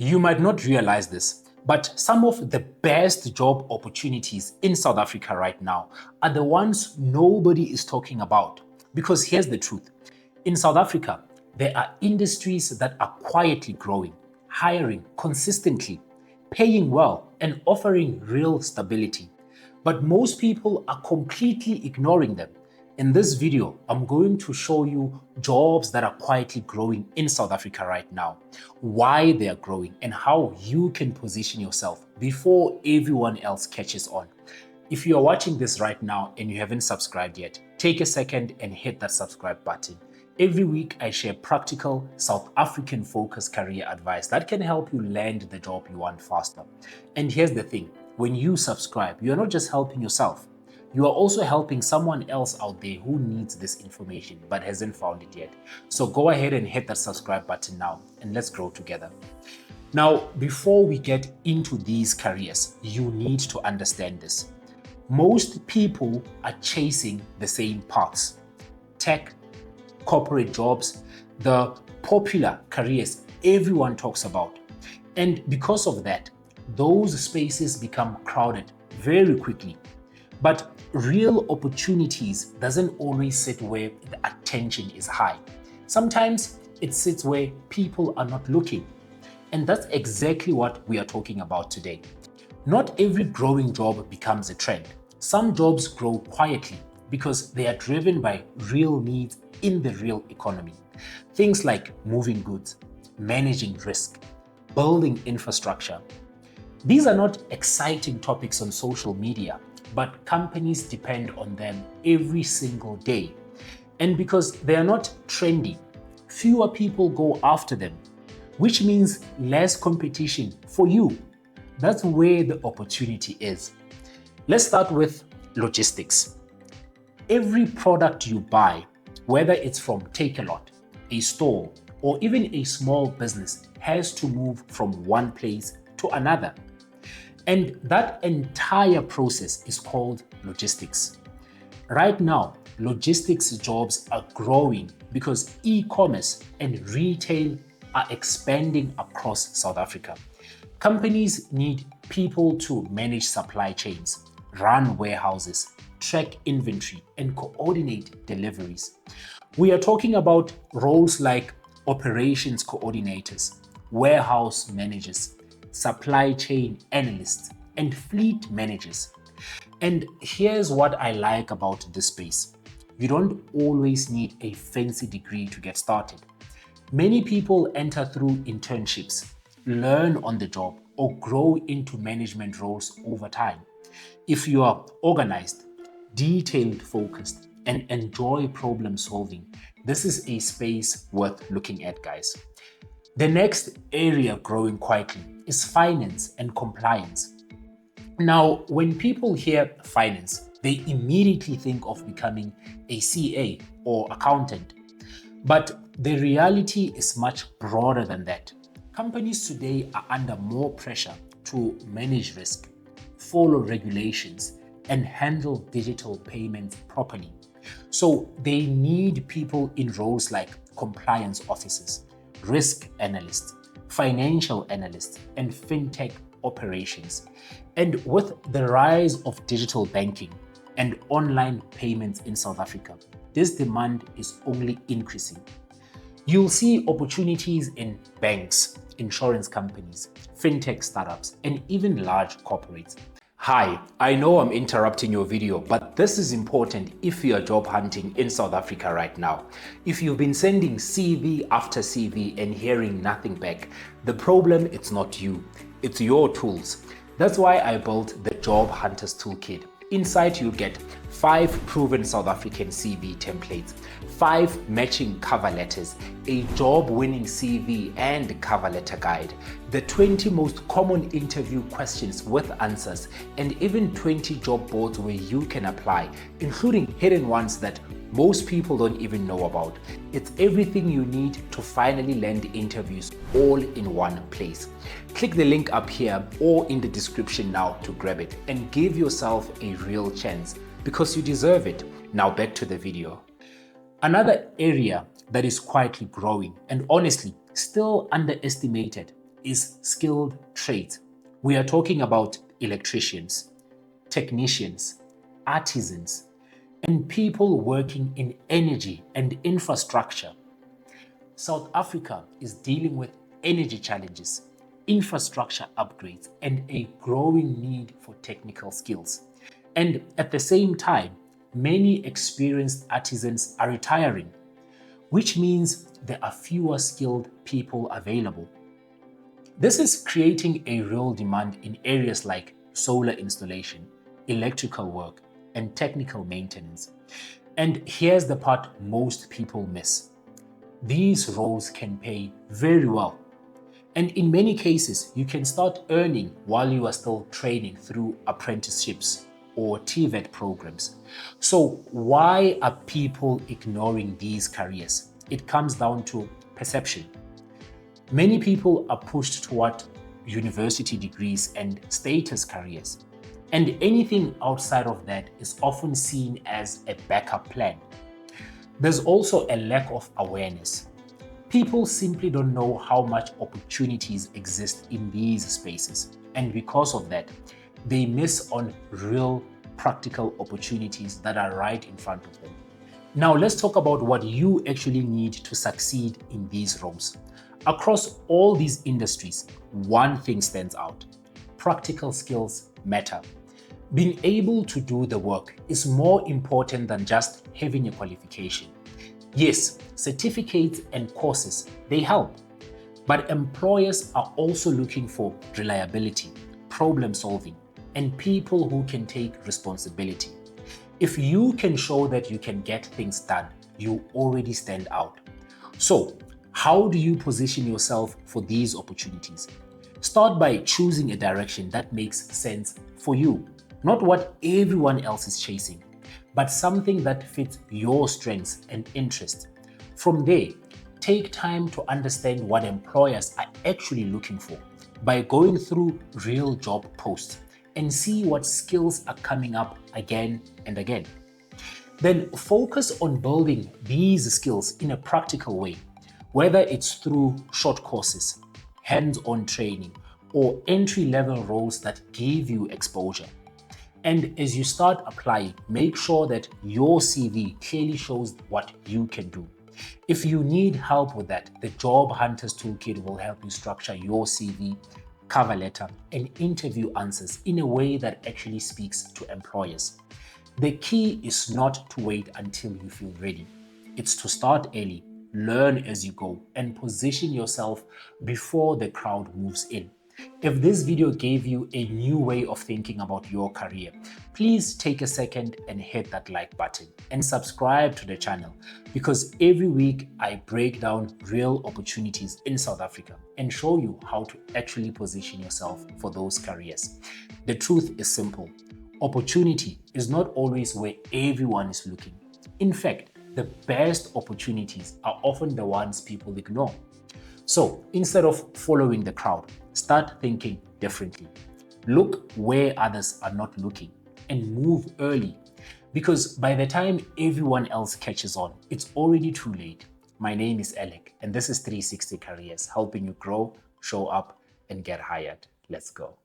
You might not realize this, but some of the best job opportunities in South Africa right now are the ones nobody is talking about. Because here's the truth. In South Africa, there are industries that are quietly growing, hiring consistently, paying well, and offering real stability. But most people are completely ignoring them. In this video, I'm going to show you jobs that are quietly growing in South Africa right now, why they are growing, and how you can position yourself before everyone else catches on. If you are watching this right now and you haven't subscribed yet, take a second and hit that subscribe button. Every week, I share practical South African focused career advice that can help you land the job you want faster. And here's the thing, when you subscribe, you're not just helping yourself, you are also helping someone else out there who needs this information but hasn't found it yet. So go ahead and hit that subscribe button now and let's grow together. Now, before we get into these careers, you need to understand this. Most people are chasing the same paths: tech, corporate jobs, the popular careers everyone talks about. And because of that, those spaces become crowded very quickly. But real opportunities doesn't always sit where the attention is high. Sometimes it sits where people are not looking. And that's exactly what we are talking about today. Not every growing job becomes a trend. Some jobs grow quietly because they are driven by real needs in the real economy. Things like moving goods, managing risk, building infrastructure. These are not exciting topics on social media, but companies depend on them every single day. And because they are not trendy, fewer people go after them, which means less competition for you. That's where the opportunity is. Let's start with logistics. Every product you buy, whether it's from Takealot, a store, or even a small business, has to move from one place to another. And that entire process is called logistics. Right now, logistics jobs are growing because e-commerce and retail are expanding across South Africa. Companies need people to manage supply chains, run warehouses, track inventory, and coordinate deliveries. We are talking about roles like operations coordinators, warehouse managers, supply chain analysts, and fleet managers. And here's what I like about this space. You don't always need a fancy degree to get started. Many people enter through internships, learn on the job, or grow into management roles over time. If you are organized, detailed focused, and enjoy problem solving, this is a space worth looking at, guys. The next area growing quietly is finance and compliance. Now, when people hear finance, they immediately think of becoming a CA or accountant. But the reality is much broader than that. Companies today are under more pressure to manage risk, follow regulations, and handle digital payments properly. So they need people in roles like compliance officers, risk analysts, financial analysts, and fintech operations. And with the rise of digital banking and online payments in South Africa, this demand is only increasing. You'll see opportunities in banks, insurance companies, fintech startups, and even large corporates. Hi, I know I'm interrupting your video, but this is important if you are job hunting in South Africa right now. If you've been sending CV after CV and hearing nothing back, the problem is not you, it's your tools. That's why I built the Job Hunters Toolkit. Inside you'll get 5 proven South African CV templates, 5 matching cover letters, a job-winning CV and cover letter guide, the 20 most common interview questions with answers, and even 20 job boards where you can apply, including hidden ones that most people don't even know about. It's everything you need to finally land interviews all in one place. Click the link up here or in the description now to grab it and give yourself a real chance because you deserve it. Now back to the video. Another area that is quietly growing and honestly still underestimated is skilled trades. We are talking about electricians, technicians, artisans, and people working in energy and infrastructure. South Africa is dealing with energy challenges, infrastructure upgrades, and a growing need for technical skills. And at the same time, many experienced artisans are retiring, which means there are fewer skilled people available. This is creating a real demand in areas like solar installation, electrical work, and technical maintenance. And here's the part most people miss. These roles can pay very well. And in many cases, you can start earning while you are still training through apprenticeships or TVET programs. So why are people ignoring these careers? It comes down to perception. Many people are pushed toward university degrees and status careers. And anything outside of that is often seen as a backup plan. There's also a lack of awareness. People simply don't know how much opportunities exist in these spaces. And because of that, they miss on real practical opportunities that are right in front of them. Now let's talk about what you actually need to succeed in these roles. Across all these industries, one thing stands out. Practical skills matter. Being able to do the work is more important than just having a qualification. Yes, certificates and courses, they help. But employers are also looking for reliability, problem solving, and people who can take responsibility. If you can show that you can get things done, you already stand out. So, how do you position yourself for these opportunities? Start by choosing a direction that makes sense for you. Not what everyone else is chasing, but something that fits your strengths and interests. From there, take time to understand what employers are actually looking for by going through real job posts and see what skills are coming up again and again. Then focus on building these skills in a practical way, whether it's through short courses, hands-on training, or entry-level roles that give you exposure. And as you start applying, make sure that your CV clearly shows what you can do. If you need help with that, the Job Hunters Toolkit will help you structure your CV, cover letter, and interview answers in a way that actually speaks to employers. The key is not to wait until you feel ready. It's to start early, learn as you go, and position yourself before the crowd moves in. If this video gave you a new way of thinking about your career, please take a second and hit that like button and subscribe to the channel, because every week I break down real opportunities in South Africa and show you how to actually position yourself for those careers. The truth is simple. Opportunity is not always where everyone is looking. In fact, the best opportunities are often the ones people ignore. So instead of following the crowd, start thinking differently. Look where others are not looking and move early, because by the time everyone else catches on, it's already too late. My name is Alec, and this is 360 Careers, helping you grow, show up, and get hired. Let's go.